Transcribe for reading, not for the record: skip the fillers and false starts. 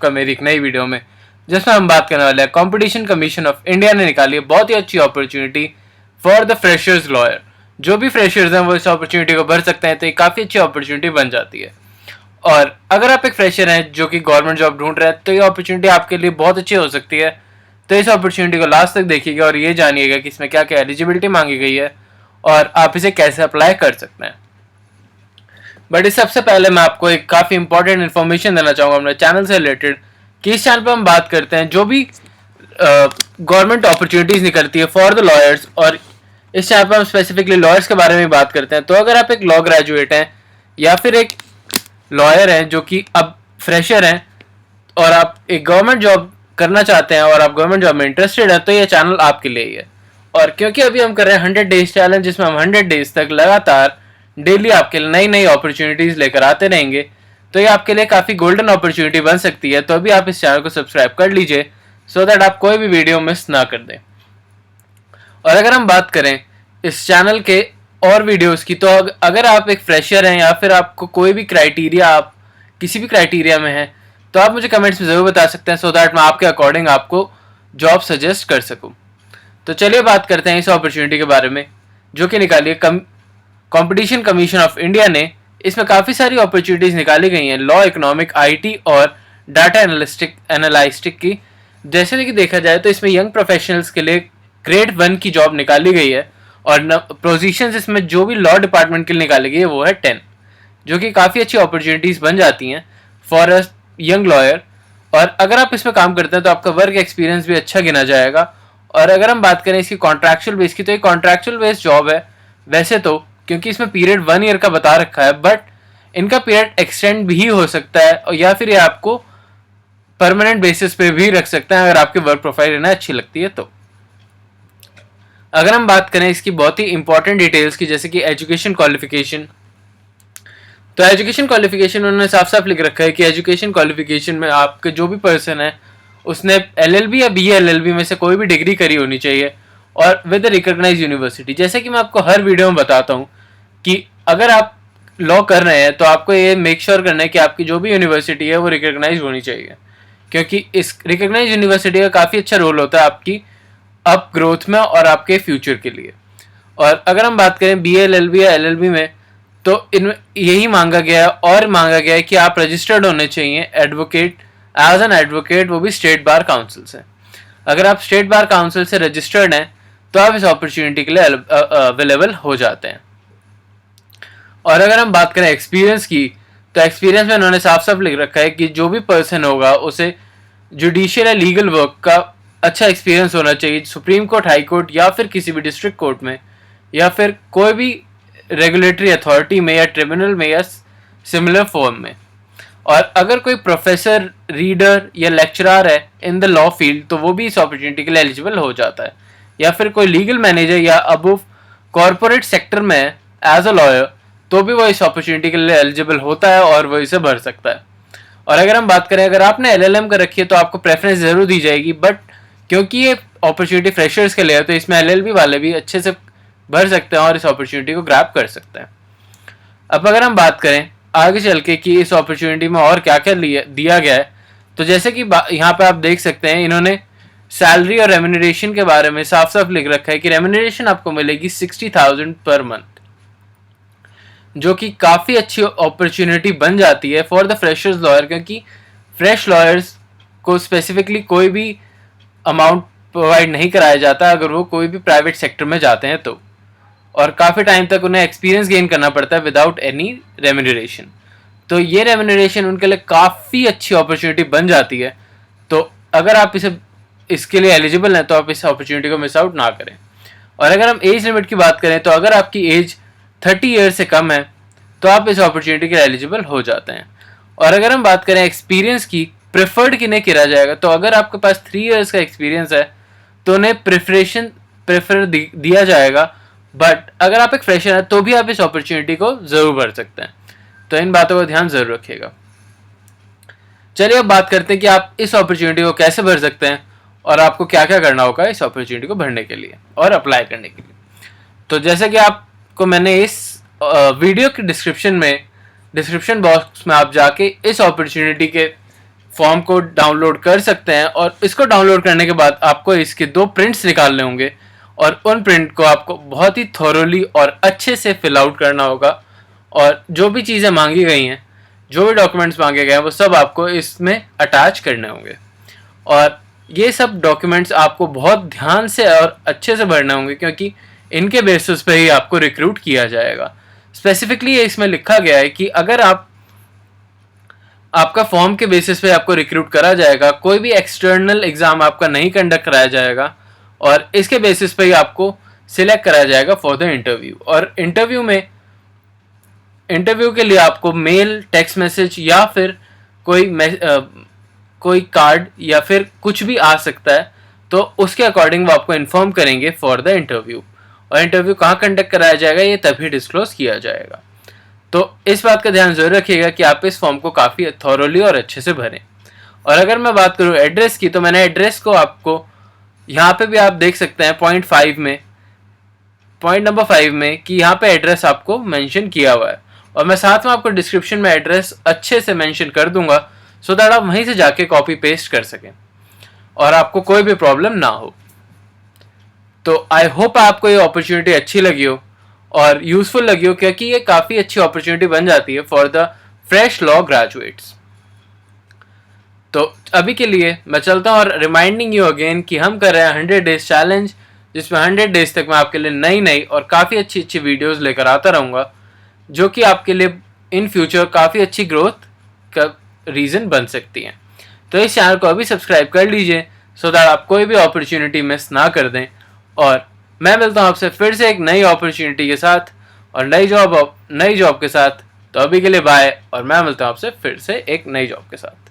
का मेरी एक नई वीडियो में, जिसमें हम बात करने वाले हैं कंपटीशन कमीशन ऑफ इंडिया ने निकाली है बहुत ही अच्छी opportunity for the freshers lawyer. जो भी फ्रेशर्स हैं वो इस अपॉर्चुनिटी को भर सकते हैं, तो ये काफ़ी अच्छी अपॉर्चुनिटी बन जाती है। और अगर आप एक फ्रेशर हैं जो कि गवर्नमेंट जॉब ढूंढ रहे हैं, तो ये अपॉर्चुनिटी आपके लिए बहुत अच्छी हो सकती है। तो इस अपॉर्चुनिटी को लास्ट तक देखिएगा और ये जानिएगा कि इसमें क्या क्या एलिजिबिलिटी मांगी गई है और आप इसे कैसे अप्लाई कर सकते हैं। बट इस सबसे पहले मैं आपको एक काफ़ी इंपॉर्टेंट इन्फॉर्मेशन देना चाहूँगा अपने चैनल से रिलेटेड, कि इस चैनल पर हम बात करते हैं जो भी गवर्नमेंट अपॉर्चुनिटीज़ निकलती है फॉर द लॉयर्स, और इस चैनल पर हम स्पेसिफिकली लॉयर्स के बारे में बात करते हैं। तो अगर आप एक लॉ ग्रेजुएट हैं या फिर एक लॉयर हैं जो कि अब फ्रेशर हैं और आप एक गवर्नमेंट जॉब करना चाहते हैं और आप गवर्नमेंट जॉब में इंटरेस्टेड है, तो ये चैनल आपके लिए ही है। और क्योंकि अभी हम कर रहे हैं 100 डेज चैलेंज, जिसमें हम 100 डेज तक लगातार डेली आपके लिए नई नई अपॉर्चुनिटीज़ लेकर आते रहेंगे, तो ये आपके लिए काफ़ी गोल्डन अपॉर्चुनिटी बन सकती है। तो अभी आप इस चैनल को सब्सक्राइब कर लीजिए सो दैट आप कोई भी वीडियो मिस ना कर दें। और अगर हम बात करें इस चैनल के और वीडियोस की, तो अगर आप एक फ्रेशर हैं या फिर आपको कोई भी क्राइटेरिया, आप किसी भी क्राइटेरिया में हैं, तो आप मुझे कमेंट्स में ज़रूर बता सकते हैं सो दैट मैं आपके अकॉर्डिंग आपको जॉब सजेस्ट कर सकूं। तो चलिए बात करते हैं इस अपॉर्चुनिटी के बारे में जो कि निकाली है कंपटीशन कमीशन ऑफ इंडिया ने। इसमें काफ़ी सारी अपॉर्चुनिटीज़ निकाली गई हैं लॉ, इकोनॉमिक, IT और डाटा एनालिस्टिक की। जैसे कि देखा जाए तो इसमें यंग प्रोफेशनल्स के लिए ग्रेड 1 की जॉब निकाली गई है और पोजीशंस इसमें जो भी लॉ डिपार्टमेंट के लिए निकाली गई है वो है 10, जो कि काफ़ी अच्छी अपॉर्चुनिटीज़ बन जाती हैं फॉर अ यंग लॉयर। और अगर आप इसमें काम करते हैं तो आपका वर्क एक्सपीरियंस भी अच्छा गिना जाएगा। और अगर हम बात करें इसकी कॉन्ट्रैक्चुअल बेस की, तो ये कॉन्ट्रैक्चुअल बेस्ड जॉब है वैसे तो, क्योंकि इसमें पीरियड 1 ईयर का बता रखा है, बट इनका पीरियड एक्सटेंड भी हो सकता है या फिर ये आपको परमानेंट बेसिस पे भी रख सकते हैं अगर आपकी वर्क प्रोफाइल इन्हें अच्छी लगती है तो। अगर हम बात करें इसकी बहुत ही इंपॉर्टेंट डिटेल्स की, जैसे कि एजुकेशन क्वालिफिकेशन, तो एजुकेशन क्वालिफिकेशन उन्होंने साफ साफ लिख रखा है कि एजुकेशन क्वालिफिकेशन में आपके जो भी पर्सन है उसने LLB या BA-LLB में से कोई भी डिग्री करी होनी चाहिए और विद रिकॉग्नाइज यूनिवर्सिटी। जैसे कि मैं आपको हर वीडियो में बताता हूँ कि अगर आप लॉ कर रहे हैं तो आपको ये मेक श्योर करना है कि आपकी जो भी यूनिवर्सिटी है वो रिकॉग्नाइज होनी चाहिए, क्योंकि इस रिकॉग्नाइज यूनिवर्सिटी का काफ़ी अच्छा रोल होता है आपकी अप ग्रोथ में और आपके फ्यूचर के लिए। और अगर हम बात करें BA-LLB या LLB में, तो इन यही मांगा गया है और मांगा गया है कि आप रजिस्टर्ड होने चाहिए एडवोकेट, एज एन एडवोकेट, वो भी स्टेट बार काउंसिल से। अगर आप स्टेट बार काउंसिल से रजिस्टर्ड हैं तो आप इस अपॉर्चुनिटी के लिए अवेलेबल हो जाते हैं। और अगर हम बात करें एक्सपीरियंस की, तो एक्सपीरियंस में उन्होंने साफ साफ लिख रखा है कि जो भी पर्सन होगा उसे जुडिशियल या लीगल वर्क का अच्छा एक्सपीरियंस होना चाहिए, सुप्रीम कोर्ट, हाई कोर्ट या फिर किसी भी डिस्ट्रिक्ट कोर्ट में या फिर कोई भी रेगुलेटरी अथॉरिटी में या ट्रिब्यूनल में या सिमिलर फॉर्म में। और अगर कोई प्रोफेसर, रीडर या लेक्चरर है इन द लॉ फील्ड, तो वो भी इस अपॉर्चुनिटी के लिए एलिजिबल हो जाता है। या फिर कोई लीगल मैनेजर या अबव कॉरपोरेट सेक्टर में एज अ लॉयर, तो भी वो इस अपॉर्चुनिटी के लिए एलिजिबल होता है और वो इसे भर सकता है। और अगर हम बात करें, अगर आपने LLM कर रखी है तो आपको प्रेफरेंस ज़रूर दी जाएगी, बट क्योंकि ये अपॉर्चुनिटी फ्रेशर्स के लिए है तो इसमें LLB वाले भी अच्छे से भर सकते हैं और इस अपॉर्चुनिटी को ग्रैब कर सकते हैं। अब अगर हम बात करें आगे चल के कि इस अपॉर्चुनिटी में और क्या क्या दिया गया है, तो जैसे कि यहाँ पे आप देख सकते हैं इन्होंने सैलरी और रेम्यूनरेशन के बारे में साफ साफ लिख रखा है कि रेम्यूनरेशन आपको मिलेगी 60,000 पर मंथ, जो कि काफ़ी अच्छी अपॉर्चुनिटी बन जाती है फॉर द फ्रेशर्स लॉयर, क्योंकि फ्रेश लॉयर्स को स्पेसिफिकली कोई भी अमाउंट प्रोवाइड नहीं कराया जाता अगर वो कोई भी प्राइवेट सेक्टर में जाते हैं तो, और काफ़ी टाइम तक उन्हें एक्सपीरियंस गेन करना पड़ता है विदाउट एनी रेम्यूनरेशन। तो ये रेम्यूनरेशन उनके लिए काफ़ी अच्छी अपॉर्चुनिटी बन जाती है। तो अगर आप इसके लिए एलिजिबल हैं तो आप इस अपॉर्चुनिटी को मिस आउट ना करें। और अगर हम एज लिमिट की बात करें, तो अगर आपकी एज 30 ईयर से कम है तो आप इस अपॉर्चुनिटी के लिए एलिजिबल हो जाते हैं। और अगर हम बात करें एक्सपीरियंस की, प्रेफर्ड किन्हें किया जाएगा, तो अगर आपके पास 3 ईयर्स का एक्सपीरियंस है तो उन्हें प्रेफर दिया जाएगा, बट अगर आप एक फ्रेशर हैं तो भी आप इस अपॉर्चुनिटी को ज़रूर भर सकते हैं। तो इन बातों का ध्यान ज़रूर रखिएगा। चलिए अब बात करते हैं कि आप इस अपॉर्चुनिटी को कैसे भर सकते हैं और आपको क्या क्या करना होगा इस अपॉर्चुनिटी को भरने के लिए और अप्लाई करने के लिए। तो जैसे कि आपको मैंने इस वीडियो के डिस्क्रिप्शन बॉक्स में आप जाके इस अपॉर्चुनिटी के फॉर्म को डाउनलोड कर सकते हैं। और इसको डाउनलोड करने के बाद आपको इसके 2 प्रिंट्स निकालने होंगे और उन प्रिंट को आपको बहुत ही थॉरोली और अच्छे से फिल आउट करना होगा। और जो भी चीज़ें मांगी गई हैं, जो भी डॉक्यूमेंट्स मांगे गए हैं, वो सब आपको इसमें अटैच करने होंगे। और ये सब डॉक्यूमेंट्स आपको बहुत ध्यान से और अच्छे से भरने होंगे, क्योंकि इनके बेसिस पे ही आपको रिक्रूट किया जाएगा। स्पेसिफिकली ये इसमें लिखा गया है कि अगर आपका फॉर्म के बेसिस पे आपको रिक्रूट करा जाएगा, कोई भी एक्सटर्नल एग्जाम आपका नहीं कंडक्ट कराया जाएगा और इसके बेसिस पे ही आपको सिलेक्ट कराया जाएगा फॉर द इंटरव्यू। और इंटरव्यू के लिए आपको मेल, टेक्स्ट मैसेज या फिर कोई कार्ड या फिर कुछ भी आ सकता है, तो उसके अकॉर्डिंग वो आपको इन्फॉर्म करेंगे फॉर द इंटरव्यू। और इंटरव्यू कहाँ कंडक्ट कराया जाएगा ये तभी डिस्क्लोज किया जाएगा। तो इस बात का ध्यान जरूर रखिएगा कि आप इस फॉर्म को काफ़ी थॉरोली और अच्छे से भरें। और अगर मैं बात करूँ एड्रेस की, तो मैंने एड्रेस को आपको यहाँ पे भी आप देख सकते हैं पॉइंट नंबर 5 में कि यहाँ पे एड्रेस आपको मेंशन किया हुआ है। और मैं साथ में आपको डिस्क्रिप्शन में एड्रेस अच्छे से मेंशन कर दूंगा, सो दैट आप वहीं से जाके कॉपी पेस्ट कर सकें और आपको कोई भी प्रॉब्लम ना हो। तो आई होप आपको ये अपॉर्चुनिटी अच्छी लगी हो और यूजफुल लगी हो, क्योंकि ये काफ़ी अच्छी अपॉर्चुनिटी बन जाती है for the fresh law graduates. तो अभी के लिए मैं चलता हूँ और रिमाइंडिंग यू अगेन कि हम कर रहे हैं 100 डेज चैलेंज, जिसमें 100 डेज तक मैं आपके लिए नई नई और काफ़ी अच्छी अच्छी वीडियोस लेकर आता रहूँगा, जो कि आपके लिए इन फ्यूचर काफ़ी अच्छी ग्रोथ का रीज़न बन सकती हैं। तो इस चैनल को अभी सब्सक्राइब कर लीजिए, सो दैट आप कोई भी अपॉर्चुनिटी मिस ना कर दें। और मैं मिलता हूँ आपसे फिर से एक नई अपॉर्चुनिटी के साथ और नई जॉब के साथ। तो अभी के लिए बाय, और मैं मिलता हूँ आपसे फिर से एक नई जॉब के साथ।